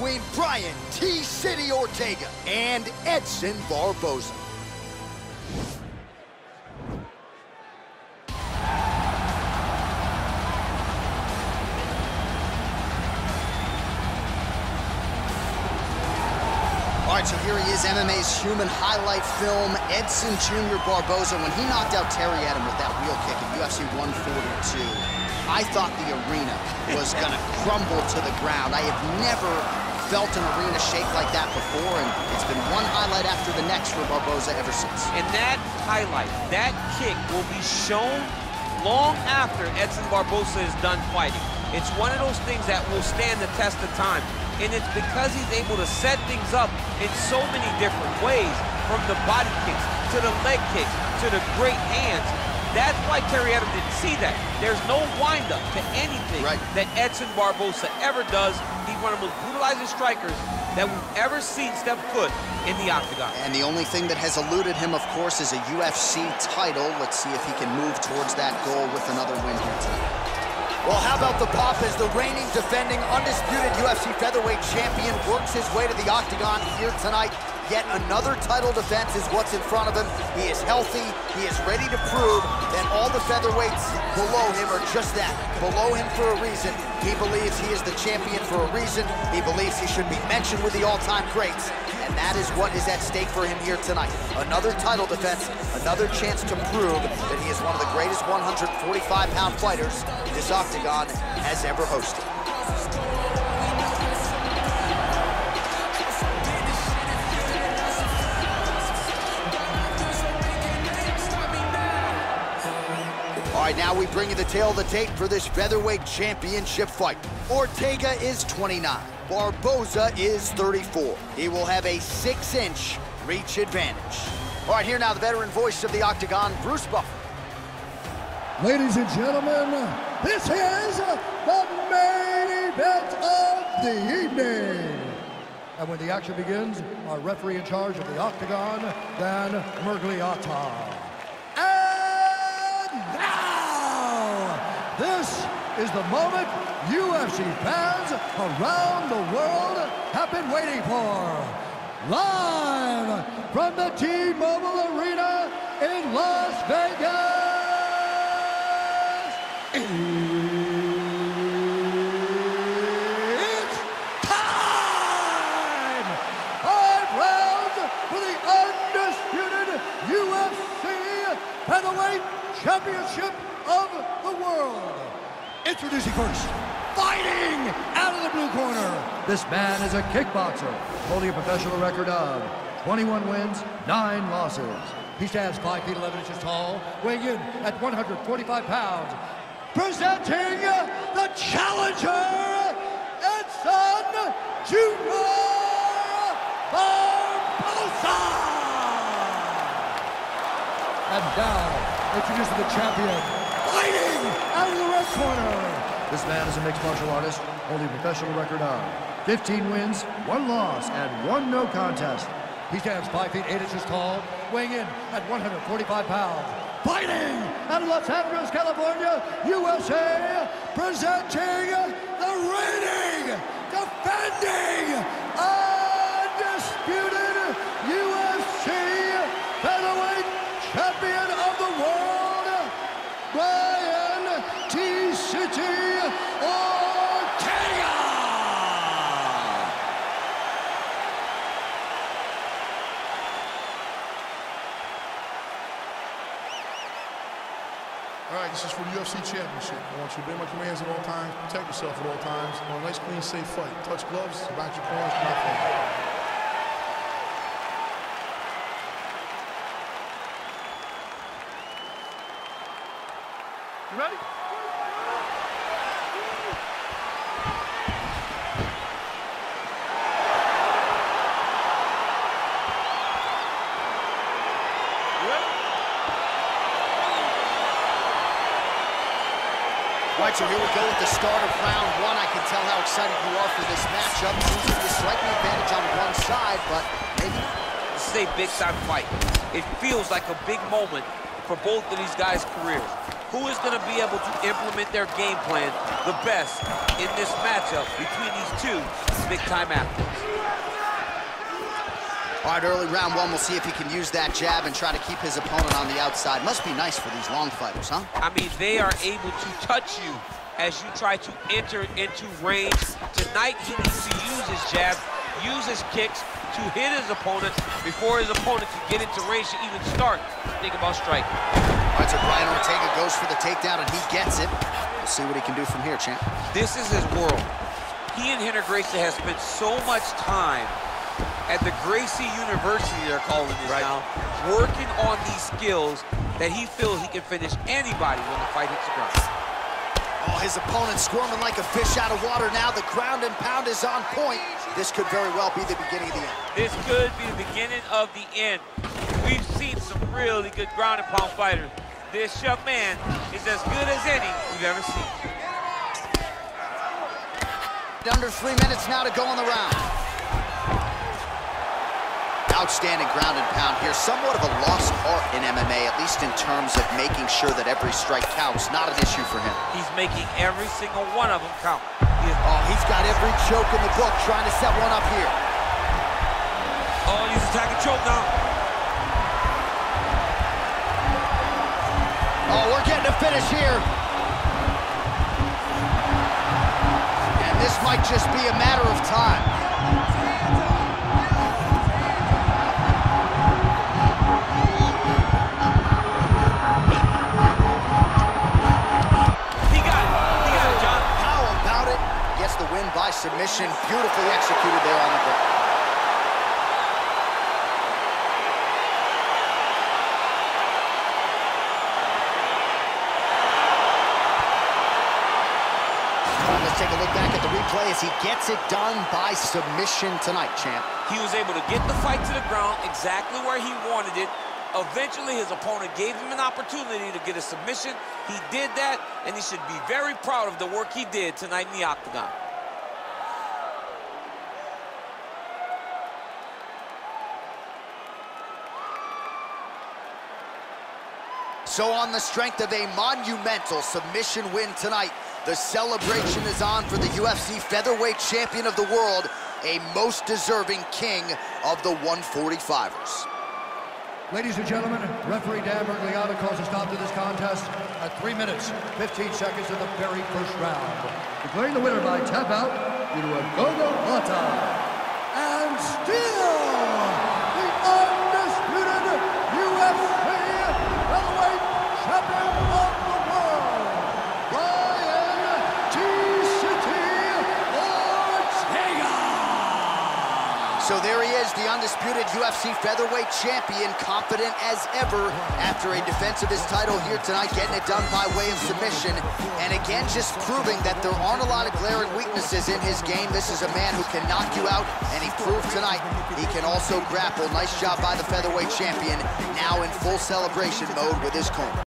between Brian T-City Ortega and Edson Barboza. All right, so here he is, MMA's human highlight film, Edson Jr. Barboza. When he knocked out Terry Adam with that wheel kick in UFC 142, I thought the arena was gonna crumble to the ground. I have never felt an arena shake like that before, and it's been one highlight after the next for Barboza ever since. And that highlight, that kick will be shown long after Edson Barboza is done fighting. It's one of those things that will stand the test of time. And it's because he's able to set things up in so many different ways, from the body kicks, to the leg kicks, to the great hands. That's why Terry Adam didn't see that. There's no wind-up to anything that Edson Barboza ever does. He's one of the most brutalizing strikers that we've ever seen step foot in the octagon. And the only thing that has eluded him, of course, is a UFC title. Let's see if he can move towards that goal with another win here tonight. Well, how about the pop as the reigning, defending, undisputed UFC featherweight champion works his way to the octagon here tonight. Yet another title defense is what's in front of him. He is healthy, he is ready to prove that all the featherweights below him are just that, below him for a reason. He believes he is the champion for a reason. He believes he should be mentioned with the all-time greats. And that is what is at stake for him here tonight. Another title defense, another chance to prove that he is one of the greatest 145-pound fighters this octagon has ever hosted. All right, now we bring you the tail of the tape for this featherweight championship fight. Ortega is 29. Barboza is 34. He will have a 6-inch reach advantage. All right, here now the veteran voice of the octagon, Bruce Buffer. Ladies and gentlemen, this is the main event of the evening. And when the action begins, our referee in charge of the octagon, Dan Mergliata. And now, this is the moment UFC fans around the world have been waiting for. Live from the T-Mobile Arena in Las Vegas. It's time! 5 rounds for the undisputed UFC Featherweight Championship of the world. Introducing first, fighting out of the blue corner. This man is a kickboxer, holding a professional record of 21 wins, 9 losses. He stands 5 feet 11 inches tall, weighing in at 145 pounds. Presenting the challenger, Edson Jr. Barboza. And now, introducing the champion, fighting out of the red corner. This man is a mixed martial artist, holding a professional record of 15 wins, 1 loss, and 1 no contest. He stands 5 feet 8 inches tall, weighing in at 145 pounds. Fighting out of Los Angeles, California, USA, presenting the reigning, defending, undisputed UFC featherweight champion of the world, Brian T-City Ortega! All right, this is for the UFC Championship. I want you to obey my commands at all times, protect yourself at all times. I want a nice, clean, safe fight. Touch gloves, back your corners, not fight. You ready? All right, so here we go with the start of round 1. I can tell how excited you are for this matchup. Seems to be a striking advantage on one side, but maybe. This is a big-time fight. It feels like a big moment for both of these guys' careers. who is going to be able to implement their game plan the best in this matchup between these two big-time athletes. All right, early round one, we'll see if he can use that jab and try to keep his opponent on the outside. Must be nice for these long fighters, huh? I mean, they are able to touch you as you try to enter into range. Tonight, he needs to use his jab, use his kicks to hit his opponent before his opponent can get into range to even start to think about striking. All right, so Brian Ortega goes for the takedown, and he gets it. We'll see what he can do from here, champ. This is his world. He and Rener Gracie has spent so much time at the Gracie University, they're calling this now, working on these skills that he feels he can finish anybody when the fight hits the ground. Oh, his opponent squirming like a fish out of water now. The ground and pound is on point. This could very well be the beginning of the end. This could be the beginning of the end. We've seen some really good ground and pound fighters. This young man is as good as any we've ever seen. Under 3 minutes now to go in the round. Outstanding ground and pound here. Somewhat of a lost art in MMA, at least in terms of making sure that every strike counts. Not an issue for him. He's making every single one of them count. Oh, he's got every choke in the book, trying to set one up here. Oh, he's attacking choke now. Oh, we're getting a finish here. And this might just be a matter of time. The win by submission, beautifully executed there on the ground. Let's take a look back at the replay as he gets it done by submission tonight, champ. He was able to get the fight to the ground exactly where he wanted it. Eventually, his opponent gave him an opportunity to get a submission. He did that, and he should be very proud of the work he did tonight in the octagon. So on the strength of a monumental submission win tonight, the celebration is on for the UFC featherweight champion of the world, a most deserving king of the 145ers. Ladies and gentlemen, referee Dan Bergliano calls a stop to this contest at 3 minutes, 15 seconds of the very first round. Declaring the winner by tap out due to a Golgotha. And still, the undisputed UFC featherweight champion of the world, Brian T-City Ortega. So there he is, the undisputed UFC featherweight champion, confident as ever after a defense of his title here tonight, getting it done by way of submission. And again, just proving that there aren't a lot of glaring weaknesses in his game. This is a man who can knock you out, and he proved tonight he can also grapple. Nice job by the featherweight champion, now in full celebration mode with his corner.